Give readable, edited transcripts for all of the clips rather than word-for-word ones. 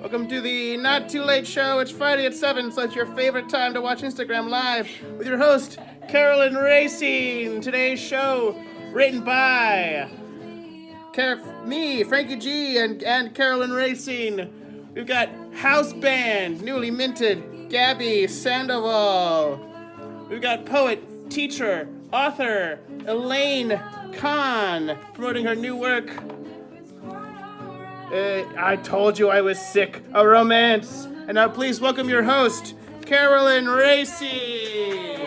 Welcome to the Not Too Late Show. It's Friday at 7, so it's your favorite time to watch Instagram Live with your host, Carolyn Racine. Today's show, written by me, Frankie G, and Carolyn Racine. We've got house band, newly minted, Gabby Sandoval. We've got poet, teacher, author, Elaine Kahn, promoting her new work, I Told You I Was Sick, a romance. And now please welcome your host, Carolyn Racine.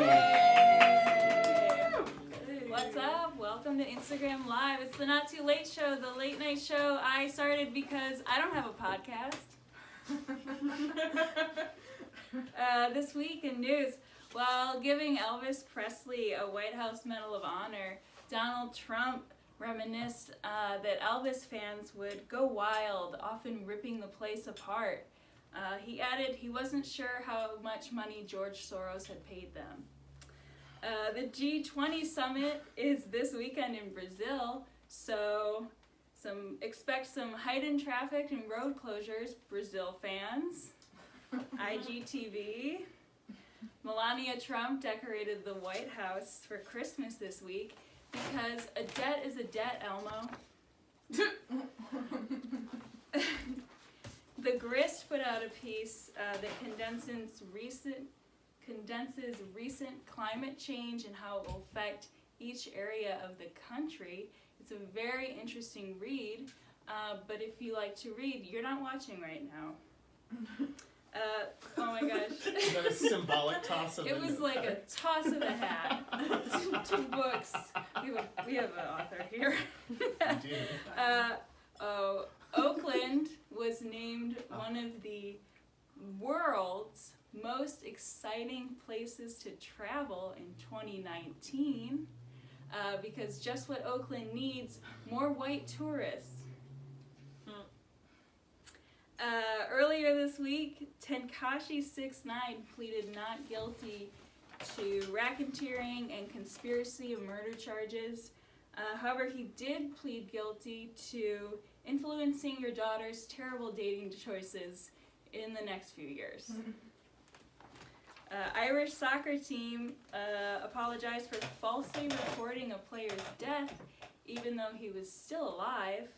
What's up? Welcome to Instagram Live. It's the Not Too Late Show, the late night show I started because I don't have a podcast. This week in news, while giving Elvis Presley a White House Medal of Honor, Donald Trump reminisced that Elvis fans would go wild, often ripping the place apart. He added he wasn't sure how much money George Soros had paid them. The G20 summit is this weekend in Brazil, so expect some heightened traffic and road closures, Brazil fans. IGTV. Melania Trump decorated the White House for Christmas this week because a debt is a debt, Elmo. The Grist put out a piece that condenses recent climate change and how it will affect each area of the country. It's a very interesting read, but if you like to read, you're not watching right now. Oh my gosh. Is that a symbolic toss of It was like a toss of the hat. Two books. We have an author here. Oakland was named one of the world's most exciting places to travel in 2019 because just what Oakland needs, more white tourists. Earlier this week, Tekashi 6ix9ine pleaded not guilty to racketeering and conspiracy of murder charges. However, he did plead guilty to influencing your daughter's terrible dating choices in the next few years. Irish soccer team apologized for falsely reporting a player's death, even though he was still alive.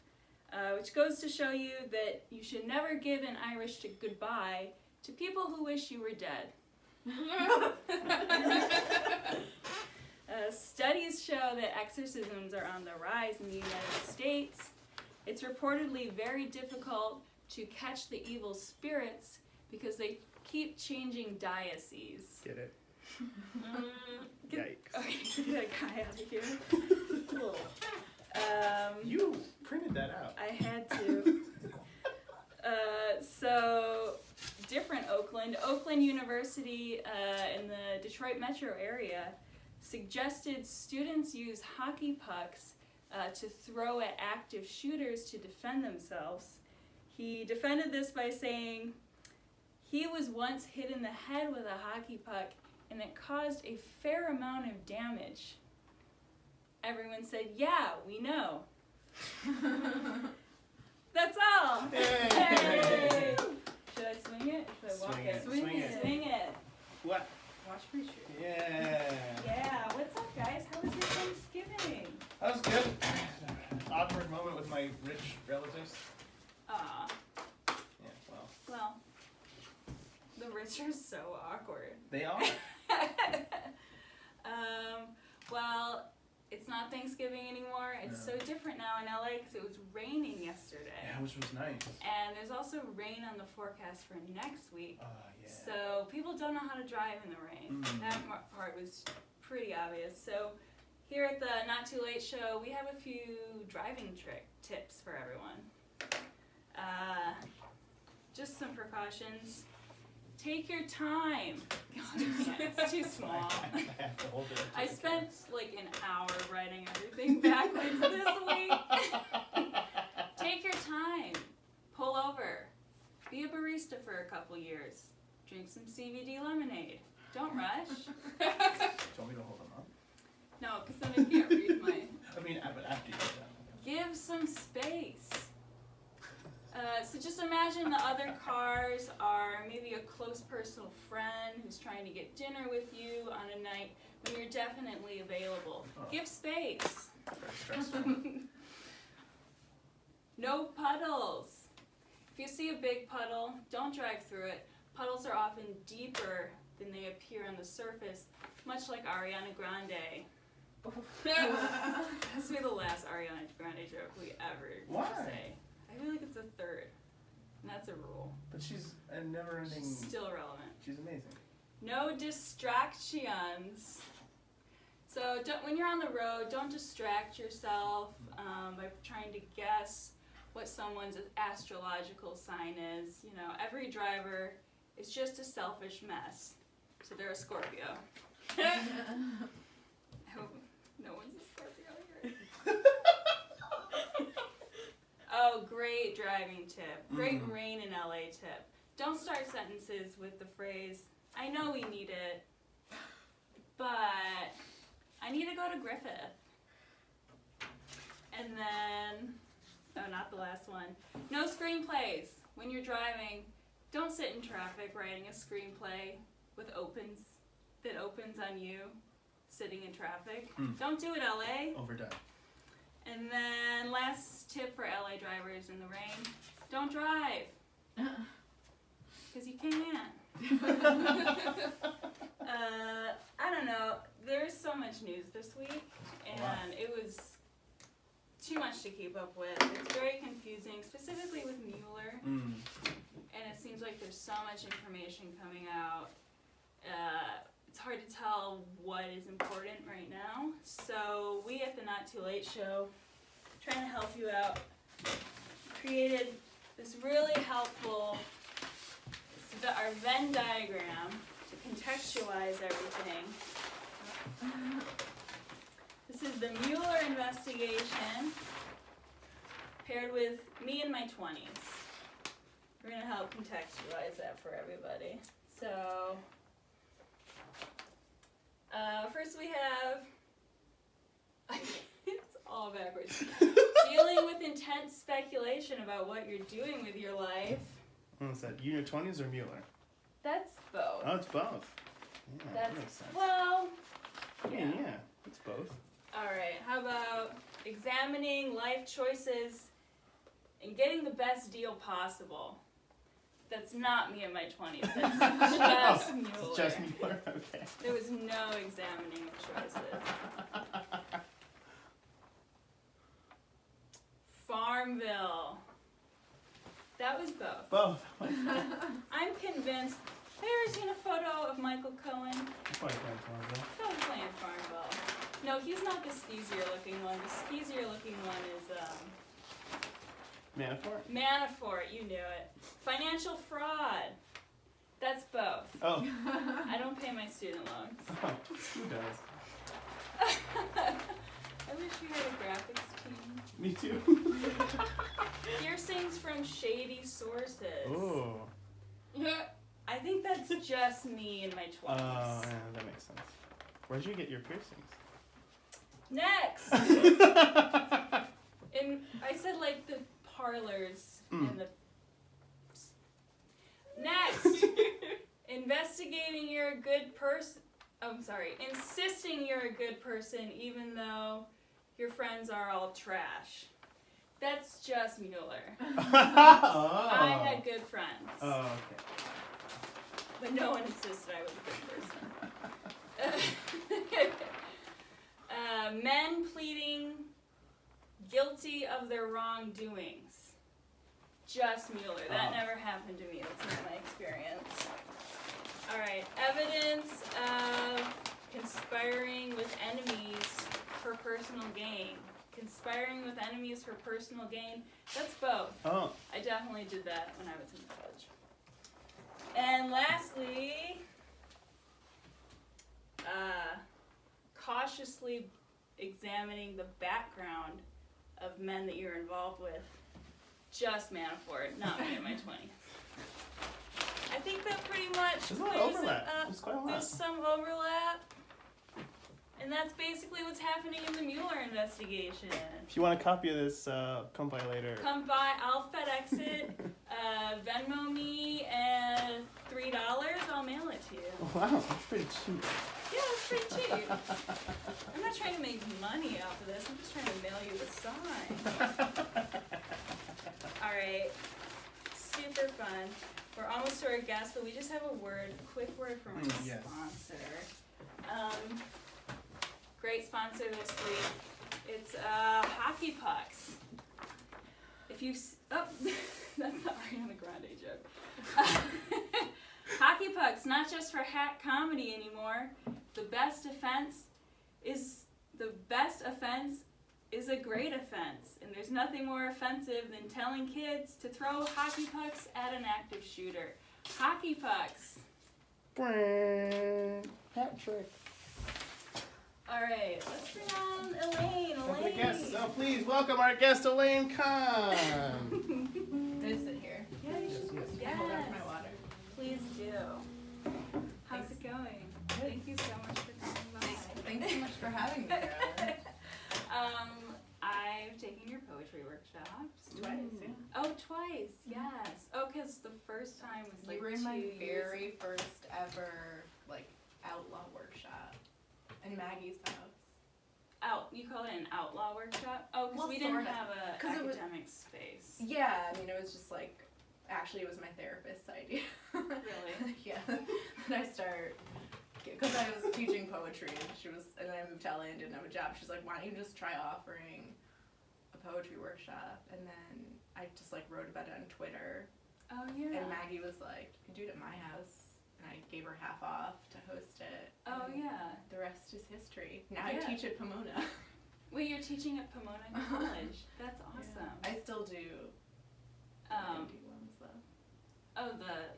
Which goes to show you that you should never give an Irish goodbye to people who wish you were dead. Studies show that exorcisms are on the rise in the United States. It's reportedly very difficult to catch the evil spirits because they keep changing dioceses. Get it? Yikes. Okay, get that guy out of here. You printed that out. I had to. So, different Oakland. Oakland University in the Detroit metro area suggested students use hockey pucks to throw at active shooters to defend themselves. He defended this by saying he was once hit in the head with a hockey puck and it caused a fair amount of damage. Everyone said, yeah, we know. That's all. Yay. Hey. Should I swing it? Should I walk it? Swing it. Swing it. What? Watch Preacher. Yeah. Yeah. What's up, guys? How was your Thanksgiving? That was good. Awkward moment with my rich relatives. Aw. Yeah, Well, the rich are so awkward. they are. Well, it's not Thanksgiving anymore. It's so different now in LA because it was raining yesterday. Yeah, which was nice. And there's also rain on the forecast for next week. Yeah. So people don't know how to drive in the rain. That part was pretty obvious. So here at the Not Too Late Show, we have a few driving tips for everyone. Just some precautions. Take your time. It's too small. I have to hold it. I spent like an hour writing everything backwards this week. Take your time. Pull over. Be a barista for a couple years. Drink some CBD lemonade. Don't rush. Do you want me to hold them up? No, because then I can't read my... I mean, but after you get done. Give some space. So just imagine the other cars are maybe a close personal friend who's trying to get dinner with you on a night when you're definitely available. Oh. Give space. Very stressful. No puddles. If you see a big puddle, don't drive through it. Puddles are often deeper than they appear on the surface, much like Ariana Grande. This will be the last Ariana Grande joke we ever Why? say. I feel like it's a third, and that's a rule. But she's a never-ending. She's still relevant. She's amazing. No distractions. So when you're on the road, don't distract yourself by trying to guess what someone's astrological sign is. You know, every driver is just a selfish mess. So they're a Scorpio. I hope no one's a Scorpio here. Oh, great driving tip. Great rain in LA tip. Don't start sentences with the phrase, I know we need it, but I need to go to Griffith. And then, oh, not the last one. No screenplays. When you're driving, don't sit in traffic writing a screenplay that opens on you sitting in traffic. Don't do it, LA. Overdone. And then last tip for LA drivers in the rain, don't drive. Because you can't. I don't know, there's so much news this week, and it was too much to keep up with. It's very confusing, specifically with Mueller, and it seems like there's so much information coming out. It's hard to tell what is important right now. So we at the Not Too Late Show, trying to help you out, created this really helpful, our Venn diagram to contextualize everything. This is the Mueller investigation paired with me in my 20s. We're going to help contextualize that for everybody. So, first we have, it's all backwards, dealing with intense speculation about what you're doing with your life. What was that? You in your 20s or Mueller? That's both. Oh, it's both. Yeah, that makes sense. Well, yeah, it's both. Alright, how about examining life choices and getting the best deal possible? That's not me in my 20s. That's just Mueller. It's just Mueller, okay. There was no examining of choices. Farmville. That was both. Both. I'm convinced. Have you ever seen a photo of Michael Cohen? Probably Farmville. Probably playing Farmville. No, he's not the skeezier looking one. The skeezier looking one is Manafort? Manafort, you knew it. Financial fraud. That's both. Oh. I don't pay my student loans. Oh, who does? I wish we had a graphics team. Me too. Piercings from shady sources. Oh. I think that's just me in my 20s. Oh, yeah, that makes sense. Where'd you get your piercings? Next! I said like the parlors and the... Next! Investigating you're a good person... insisting you're a good person even though your friends are all trash. That's just Mueller. Oh. I had good friends. Oh, okay. But no one insisted I was a good person. Men pleading guilty of their wrongdoings. Just Mueller. That never happened to me. That's not my experience. Alright, evidence of conspiring with enemies for personal gain. Conspiring with enemies for personal gain. That's both. Oh. I definitely did that when I was in college. And lastly, cautiously examining the background of men that you're involved with. Just Manafort, not me in my 20s. I think that pretty much There's a lot of overlap. There's quite a lot. There's some overlap. And that's basically what's happening in the Mueller investigation. If you want a copy of this, come by later. Come by, I'll FedEx it, Venmo me, and $3, I'll mail it to you. Wow, that's pretty cheap. Yeah, it's pretty cheap. I'm not trying to make money off of this, I'm just trying to mail you the sign. Alright, super fun. We're almost to our guest, but we just have a quick word from our sponsor. Great sponsor this week. It's Hockey Pucks. If you that's the Ariana Grande joke. Hockey Pucks, not just for hack comedy anymore. The best offense is a great offense, and there's nothing more offensive than telling kids to throw hockey pucks at an active shooter. Hockey Pucks. Hat trick. All right, let's bring on Elaine. So please welcome our guest, Elaine Kahn. Can I sit here? Yeah, you should. Yes. Hold on for my water. Please do. How's it going? Thank you so much for coming by. Thanks so much for having me, Carolyn. I've taken your poetry workshops. Twice, yeah. Oh, twice, yes. Oh, because the first time was like You were in 2 my years very first ever, outlaw workshop in Maggie's house. You call it an outlaw workshop? Oh, because Well, we didn't sorta. have a 'Cause it was- academic space. Yeah, I mean, it was just actually it was my therapist's idea. Really? Yeah. And I because I was teaching poetry and and then I moved to LA and didn't have a job. She's like, why don't you just try offering a poetry workshop? And then I just wrote about it on Twitter. Oh, yeah. And Maggie was like, you can do it at my house. And I gave her half off to host it. Oh, and yeah. The rest is history. Now Yeah. I teach at Pomona. Wait, you're teaching at Pomona College. That's awesome. Yeah. I still do indie ones though. Oh, the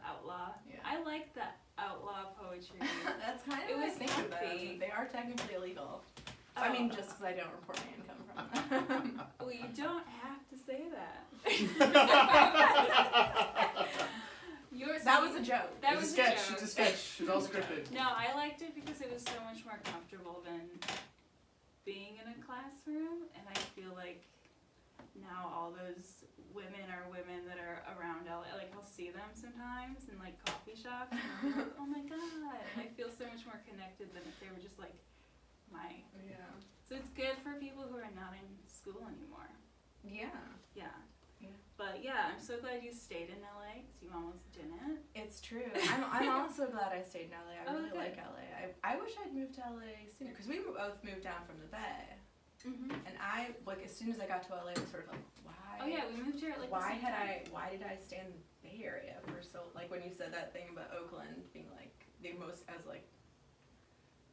outlaw. Yeah. I like the outlaw poetry. That's kind of It what I was think of comfy. them. They are technically illegal. Oh. I mean, just because I don't report my income from them. Well, you don't have to say that. That was a joke. That It's was a sketch. a joke. It's a sketch. It's all scripted. No, I liked it because it was so much more comfortable than being in a classroom, and I feel like now all those women that are around LA, I'll see them sometimes in coffee shops, and I'm like, oh my god, and I feel so much more connected than if they were just my. Yeah. So it's good for people who are not in school anymore. Yeah. Yeah. Yeah. But yeah, I'm so glad you stayed in LA because you almost didn't. It's true. I'm also glad I stayed in LA. I really good. like LA. I wish I'd moved to LA sooner because we both moved down from the Bay. Mm-hmm. And I as soon as I got to LA, I was sort of why? Oh yeah, we moved here at Why the same time. why did I stay in the Bay Area for so when you said that thing about Oakland being the most as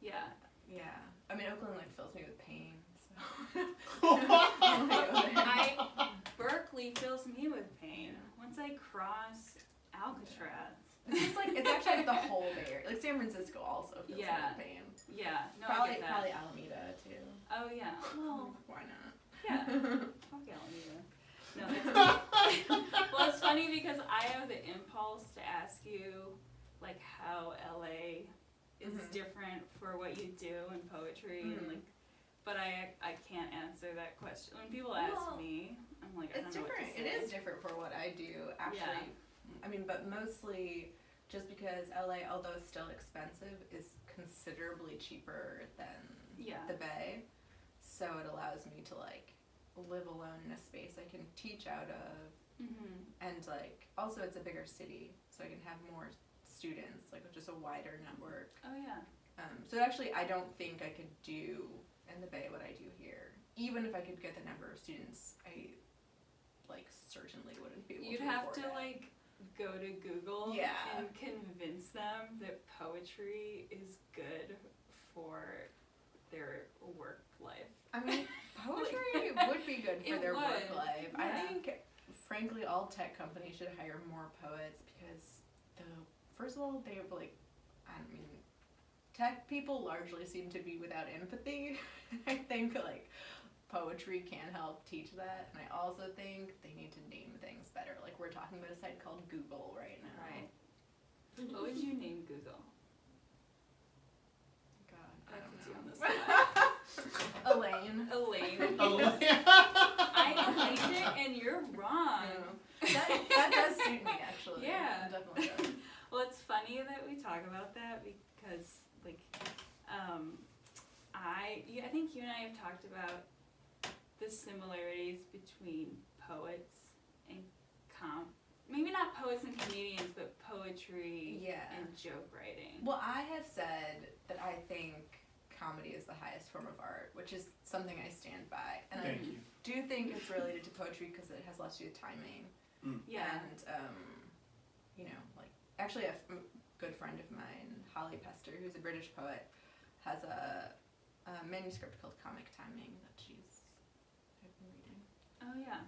Yeah. yeah. I mean Oakland fills me with pain. So Berkeley fills me with pain. Once I cross Alcatraz. it's it's actually the whole Bay Area. San Francisco also feels me with pain. Yeah. No, Probably I get that. probably Alameda too. Oh yeah. Well, Why not? yeah. Fuck Alameda. No, it's well, it's funny because I have the impulse to ask you how LA is different for what you do in poetry and but I can't answer that question. When people ask me, I'm I it's don't know different. what to say. It is different for what I do actually. Yeah. I mean, but mostly just because LA, although still expensive, is considerably cheaper than the Bay. So it allows me to live alone in a space I can teach out of, and also it's a bigger city, so I can have more students, just a wider network. Oh yeah. So actually, I don't think I could do in the Bay what I do here. Even if I could get the number of students, I certainly wouldn't be able You'd to have afford to it. go to Google Yeah. and convince them that poetry is good for their work life. I mean, poetry would be good for It their would, work life. I yeah. think, frankly, all tech companies should hire more poets because first of all, they have tech people largely seem to be without empathy. I think poetry can help teach that, and I also think they need to name things better. We're talking about a site called Google right now. Right. What would you name Google? God, I have to do Elaine. I liked it, and you're wrong. That does suit me, actually. Yeah. It definitely does. Well, it's funny that we talk about that because, like, I think you and I have talked about the similarities between poets and maybe not poets and comedians, but poetry and joke writing. Well, I have said that I think comedy is the highest form of art, which is something I stand by. And I do think it's related to poetry because it has less to do with timing. Yeah. And, like, actually a good friend of mine, Holly Pester, who's a British poet, has a manuscript called Comic Timing that I've been reading. Oh, yeah.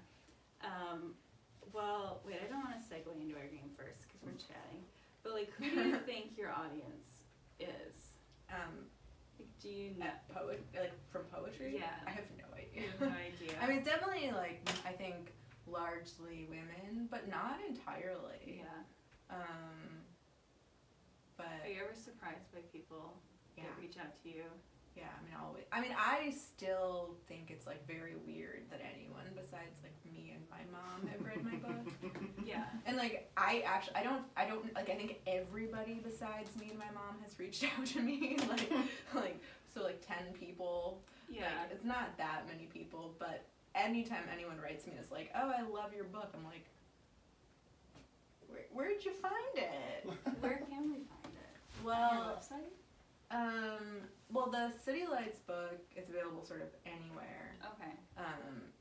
Well, wait, I don't want to segue into our game first because we're chatting. But, like, who do you think your audience is? Do you know? From poetry? Yeah. I have no idea. You have no idea. I mean, it's definitely, like, I think largely women, but not entirely. Yeah. But are you ever surprised by people that reach out to you? Yeah, I mean, always. I mean, I still think it's, like, very weird that anyone besides, like, me and my mom have read my book. Yeah. And, like, I don't, like, I think everybody besides me and my mom has reached out to me, so, 10 people. Yeah. Like, it's not that many people, but anytime anyone writes me, it's like, oh, I love your book. I'm like, where'd you find it? Where can we find it? Well, on your website? Well, the City Lights book is available sort of anywhere. Okay.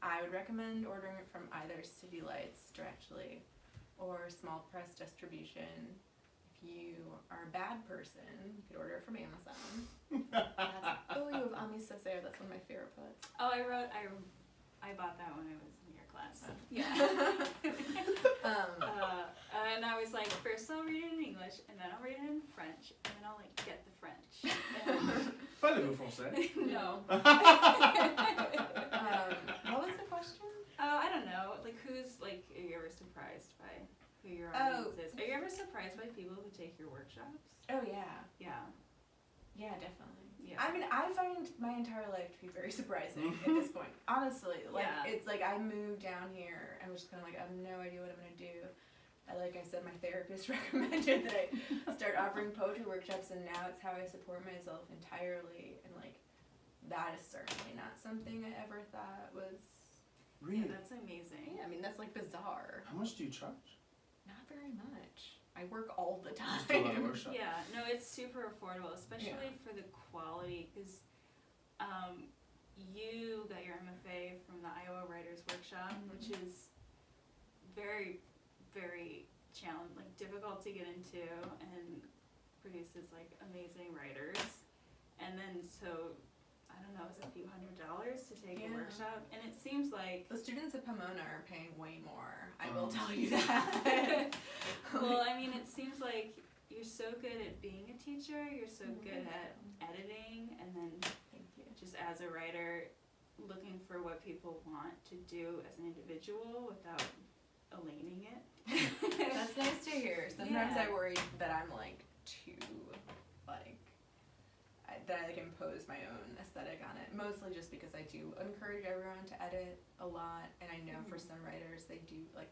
I would recommend ordering it from either City Lights directly or Small Press Distribution. If you are a bad person, you could order it from Amazon. You have Ami Césaire. That's one of my favorite poets. Oh, I bought that when I was in your class. Yeah. And I was like, first I'll read it in English, and then I'll read it in French, and then I'll, like, get the French. Parlez-vous français? No. What was the question? I don't know. Like, are you ever surprised by who your audience is? Are you ever surprised by people who take your workshops? Oh, yeah. Yeah. Yeah, definitely. Yeah. I mean, I find my entire life to be very surprising at this point. Honestly, it's like I moved down here and was just kind of like, I have no idea what I'm going to do. Like I said, my therapist recommended that I start offering poetry workshops, and now it's how I support myself entirely. And, like, that is certainly not something I ever thought was... Really? Yeah, that's amazing. Yeah, I mean, that's, like, bizarre. How much do you charge? Not very much. I work all the time. Just do a lot of workshops. Yeah, no, it's super affordable, especially for the quality, because you got your MFA from the Iowa Writers Workshop, which is very, very difficult to get into, and produces, like, amazing writers. And then, so, I don't know, it's a few $100s to take a workshop, and it seems like... The students at Pomona are paying way more, I will tell you that. Well, I mean, it seems like you're so good at being a teacher, you're so good at editing, and then just as a writer, looking for what people want to do as an individual without Elaining it. That's nice to hear. Sometimes I worry that I'm, like, too, like, that I impose my own aesthetic on it. Mostly just because I do encourage everyone to edit a lot, and I know for some writers they do, like,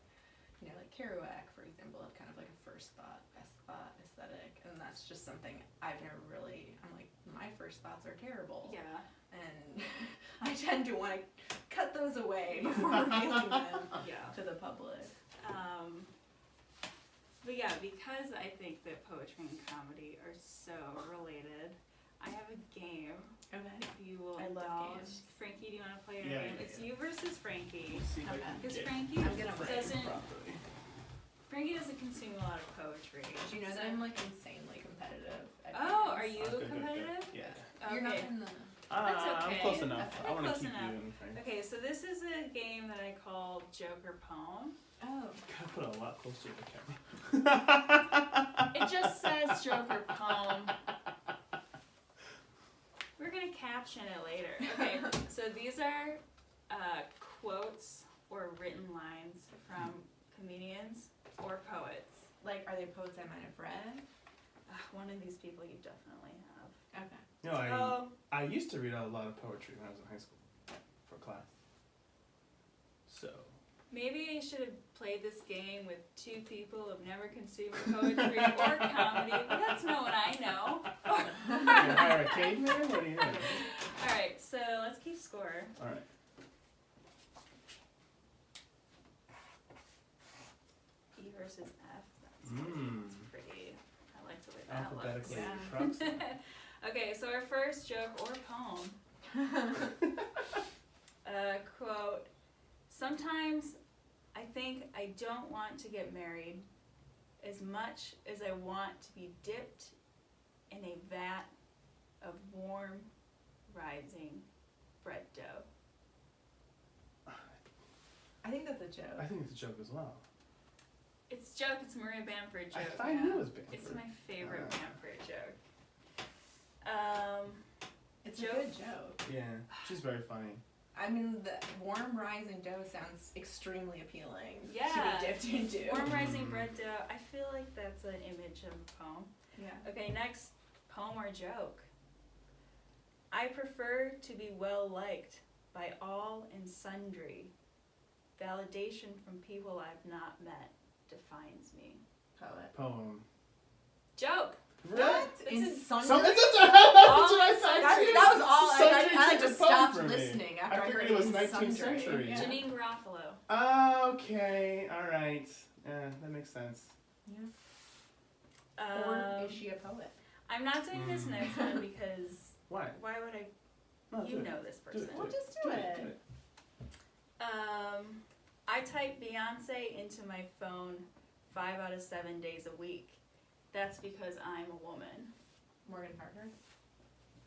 like Kerouac, for example, have kind of like a first thought, best thought aesthetic, and that's just something I've never really, I'm like, my first thoughts are terrible. Yeah. And I tend to want to cut those away before revealing them to the public. But yeah, because I think that poetry and comedy are so related, I have a game. Okay. If you will I love indulge. games. Frankie, do you want to play our Yeah, game? yeah, It's yeah. you versus Frankie. See if I can Because get Frankie I'm gonna write doesn't properly. Frankie doesn't consume a lot of poetry. Do you know that I'm, like, insanely competitive at Oh, games? are you Good. competitive? Yeah. You're not Okay. in the... That's okay. I'm close enough. Okay. I want to Close keep enough. you in frame. Okay, so this is a game that I call Joker Poem. Oh. Gotta put it a lot closer to the camera. It just says Joker Poem. We're gonna caption it later. Okay, so these are quotes or written lines from comedians or poets. Like, are they poets I might have read? One of these people you definitely have. Okay. I used to read a lot of poetry when I was in high school. class. So. Maybe I should have played this game with two people who've never consumed poetry or comedy, but that's not what I know. You hire a caveman? What are you doing? Alright, so let's keep score. Alright. E versus F. That's pretty. I like the way that looks. Alphabetically. Yeah. Okay, so our first joke or poem. Quote, sometimes I think I don't want to get married as much as I want to be dipped in a vat of warm, rising bread dough. I think that's a joke. I think it's a joke as well. It's a joke. It's a Maria Bamford joke. I knew it was Bamford. It's my favorite Bamford joke. It's a good joke. Yeah, she's very funny. I mean, the warm rising dough sounds extremely appealing Yeah. to be dipped into. Warm rising bread dough. I feel like that's an image of a poem. Yeah. Okay, next poem or joke. I prefer to be well liked by all and sundry. Validation from people I've not met defines me. Poet. Poem. Joke. What? It's In a- sundry? That's what I sundry. thought. That was all. Sundry's I like a just poem stopped for me. listening after I I figured heard it was in 19th sundry. century. Yeah. Janine Garofalo. Okay, alright. Yeah, that makes sense. Or is she a poet? I'm not doing this next one because Why? why would I? No, You do it. know this Do person. it, Well, just do it. I type Beyonce into my phone 5 out of 7 days a week. That's because I'm a woman. Morgan Parker?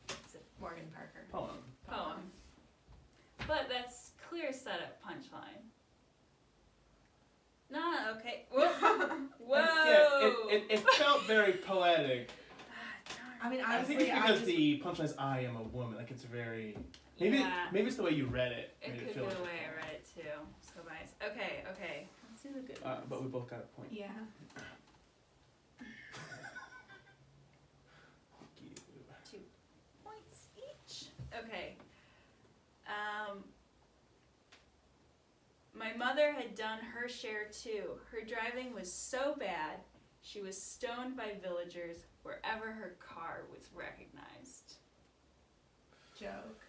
It's a Morgan Parker. Poem. poem. But that's clear setup punchline. Nah, okay. Whoa. Whoa. Yeah, it felt very poetic. I mean, I think honestly, it's because the punchline is I am a woman. Like it's very maybe it's the way you read it. It made could feel be like the a way I poem. read it too. So biased. Okay. Let's do the good ones. But we both got a point. Yeah. Thank you. 2 points each. Okay. My mother had done her share too. Her driving was so bad, she was stoned by villagers wherever her car was recognized. Joke.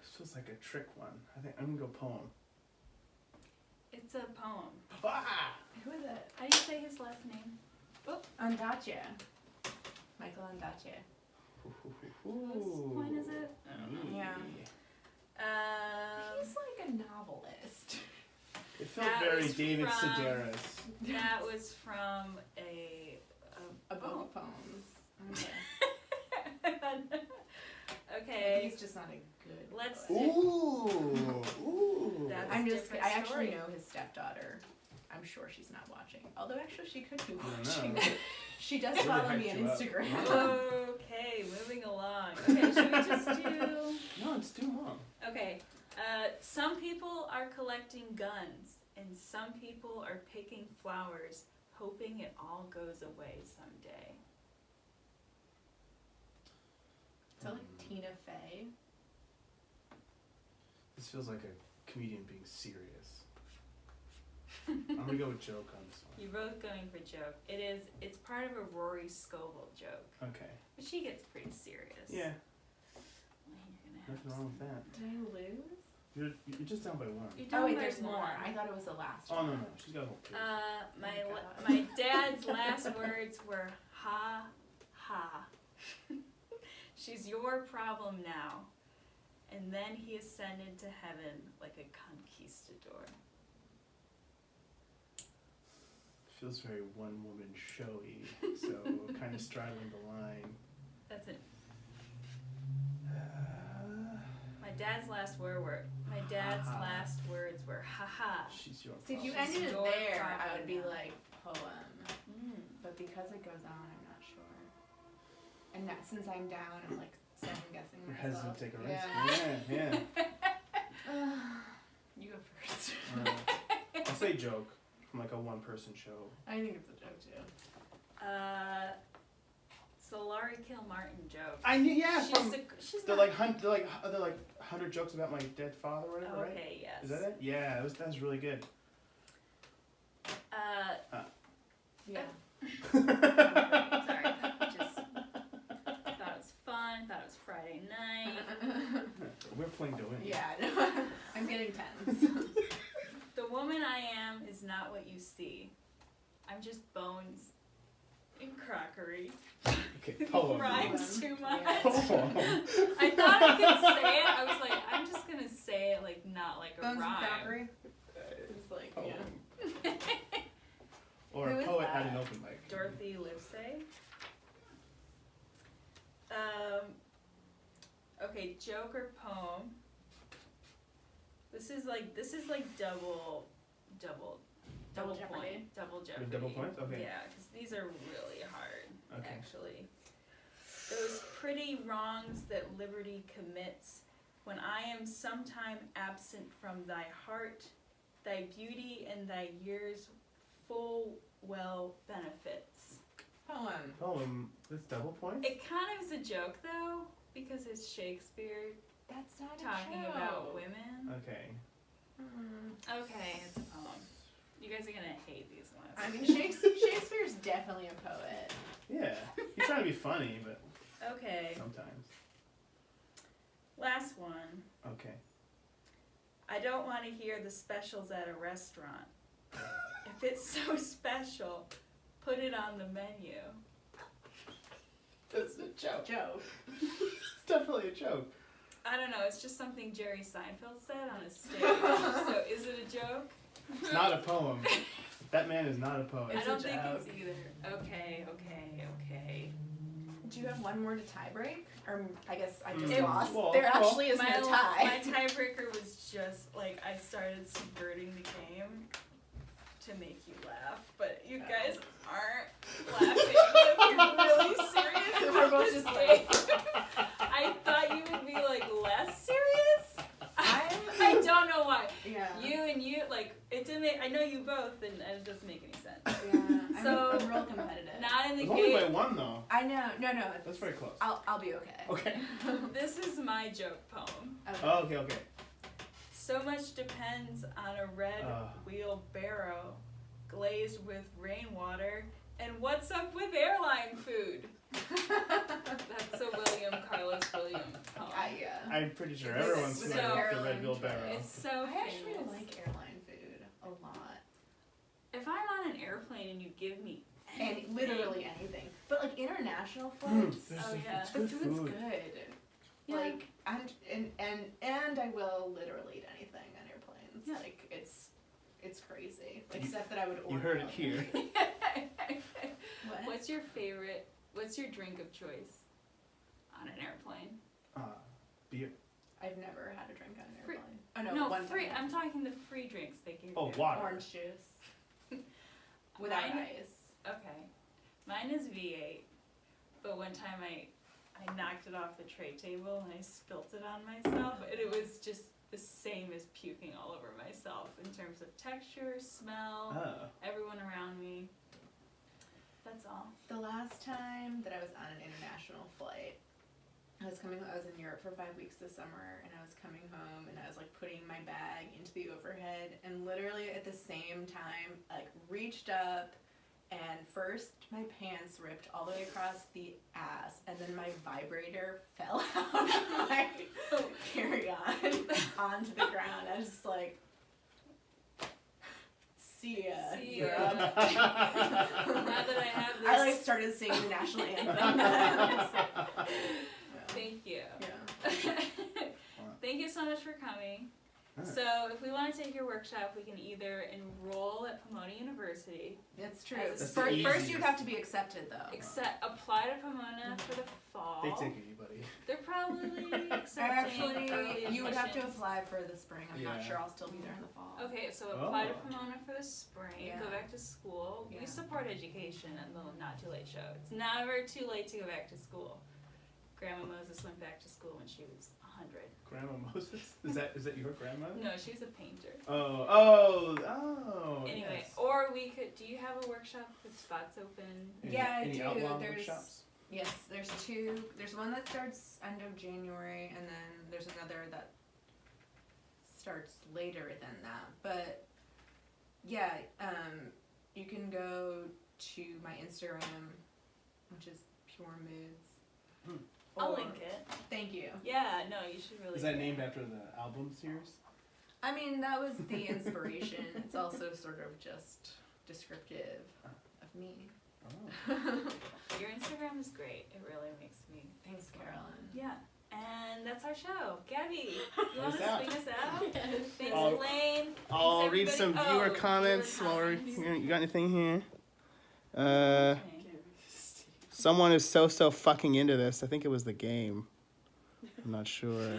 This feels like a trick one. I think I'm gonna go poem. It's a poem. Ah! Who is it? How do you say his last name? Ondaatje. Michael Ondaatje. Whose point is it? Yeah. He's like a novelist. It felt That very was David from- Sedaris. That was from a Book of poems. Okay. Okay. He's just not a good Let's poet. Ooh. That's I'm a just. different I actually story. know his stepdaughter. I'm sure she's not watching. Although actually she could be I don't watching. know. She does Really follow hyped me on you up. Instagram. Okay, moving along. Okay, should we just do... No, it's too long. Okay, some people are collecting guns, and some people are picking flowers, hoping it all goes away someday. Is that like Tina Fey? This feels like a comedian being serious. I'm gonna go with joke on this one. You both going for joke. It's part of a Rory Scovel joke, Okay. but she gets pretty serious. Yeah, Well, you're gonna have nothing wrong with that. Did I lose? You're just down by one. You're Oh down wait, by there's one. more. I thought it was the last Oh one. no, she's got a whole page. My dad's last words were ha ha. She's your problem now. And then he ascended to heaven like a conquistador. Feels very one woman showy, so kind of straddling the line. That's it. My dad's last words were ha ha. She's your See, if you problem. ended it Your there, problem I would be now. like poem. But because it goes on, I'm not sure. And that, since I'm down, I'm like second guessing You're myself. hesitant to take a risk. Yeah. You go first. I'll say joke from like a one-person show. I think it's a joke too. Laurie Kilmartin joke. I knew, yeah. They're like 100 jokes about my dead father, or whatever, right? Okay, yes. Is that it? Yeah, that was really good. Yeah. Sorry, just thought it was fun. Thought it was Friday night. We're playing to win. Yeah, no, I'm getting tense. The woman I am is not what you see. I'm just bones and crockery. Okay, poem. Rhymes too much. Yeah. Poem. I thought I could say it. I was like, I'm just gonna say it like not like a Bones and rhyme. crockery. It's like, Poem. yeah. Or Who a is poet that? at an open mic. Dorothy Livesay. Okay, joke or poem. This is like double Jeopardy. point, double jeopardy. With double points? Okay. Yeah, because these are really hard, Okay. actually. Those pretty wrongs that liberty commits, when I am sometime absent from thy heart, thy beauty and thy years full well benefits. Poem. With double points? It kind of is a joke though, because it's Shakespeare That's not talking a joke. about women. Okay. Okay, it's a poem. You guys are gonna hate these ones. I mean, Shakespeare's definitely a poet. Yeah. He's trying to be funny, but Okay, sometimes. last one. Okay. I don't want to hear the specials at a restaurant. If it's so special, put it on the menu. That's a joke. Joke. It's definitely a joke. I don't know, it's just something Jerry Seinfeld said on his stage. So is it a joke? It's not a poem. That man is not a poet. I don't a think joke. it's either. Okay. Do you have one more to tie break? Or I guess I just Mm. lost. Well, there well. actually is no tie. My tiebreaker was just like I started subverting the game to make you laugh, but you guys aren't laughing. Like, you're really serious. We're both just like- I thought you would be like less serious. I I'm don't know why. yeah. You like it didn't make. I know you both, and it doesn't make any sense. Yeah. So, I'm real competitive. Not in the It's only by game. one, though. I know. No. That's very close. I'll be okay. Okay. This is my joke poem. Okay. Oh, okay. So much depends on a red wheelbarrow glazed with rainwater. And what's up with airline food? That's a William Carlos Williams poem. Yeah. I'm pretty sure It's everyone's so familiar with the red Carolyn wheelbarrow. It's so I actually famous. like airline food a lot. If I'm on an airplane and you give me And anything, literally anything. But like international flights, Oh, yeah. It's the good food's food. good. Yeah. Like and I will literally eat anything on airplanes. Yeah. Like it's crazy. Like stuff that I would order. You heard it on here. What? What's your drink of choice on an airplane? Beer. I've never had a drink on an Free- airplane. Oh no, No, one free. time. I'm talking the free drinks they give Oh, you. water. Orange juice. Without Mine- ice. Okay. Mine is V8, but one time I knocked it off the tray table and I spilt it on myself, and it was just the same as puking all over myself in terms of texture, smell, Oh. everyone around me. That's all. The last time that I was on an international flight, I was in Europe for 5 weeks this summer, and I was coming home, and I was like putting my bag into the overhead, and literally at the same time, like reached up, and first my pants ripped all the way across the ass, and then my vibrator fell out of my carry-on onto the ground. I was just like, see ya. See Europe. ya. Now that I have this, I like started singing the national anthem. thank you. Yeah. Thank you so much for coming. Alright. So if we want to take your workshop, we can either enroll at Pomona University, That's true. As a That's First, the first easiest. you have to be accepted though. apply to Pomona for the fall. They take anybody. They're probably Or accepting early actually, you would have to admissions. apply for the spring. I'm not Yeah. sure I'll still be there in the fall. Okay, so apply to Oh. Pomona for the spring, Yeah. go back to school. Yeah. We support education and the Not Too Late show. It's never too late to go back to school. Grandma Moses went back to school when she was 100. Grandma Moses? Is that your grandmother? No, she was a painter. Oh. Anyway, Yes. or we could, do you have a workshop with spots open? Yeah, I Any do. outlaw There's- workshops? Yes, there's two. There's one that starts end of January, and then there's another that starts later than that. But yeah, you can go to my Instagram, which is Pure Moods. I'll link it. Thank you. Yeah, no, you should really. Is that named after the album series? I mean, that was the inspiration. It's also sort of just descriptive of me. Oh. Your Instagram is great. It really makes me. Thanks, Carolyn. Yeah. And that's our show. Gabby, you Us want to out. swing us out? Yes. Thanks, I'll- Elaine. I'll Thanks, read some everybody. viewer Oh, comments viewer while we're comments. here. You got anything here? Okay. Someone is so fucking into this. I think it was the game. I'm not sure.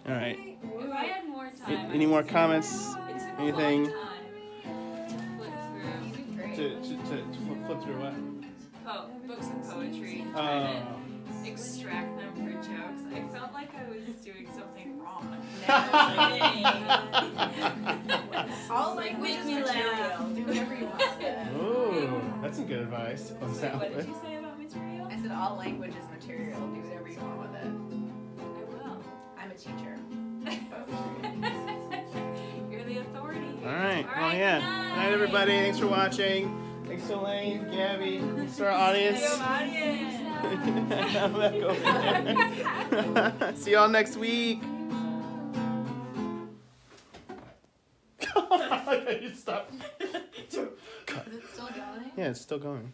All right. If I had more time. Any more comments? It took Anything? a long time to flip To flip through what? through books of poetry. Oh. Trying to extract them for jokes. I felt like I was doing something wrong. All Like, language make is me material. laugh. Do whatever you want with it. Ooh, that's some good advice. On Wait, what did you say about material? I said all language is material. Do whatever you want with it. I will. I'm a teacher. You're the authority. All right. All Well, right, yeah. good Good night, everybody. Thanks for watching. Thanks to Elaine, Gabby. Thanks to our audience. Audience. I'm back over there. See y'all next week. You stop. Is it still going? Yeah, it's still going.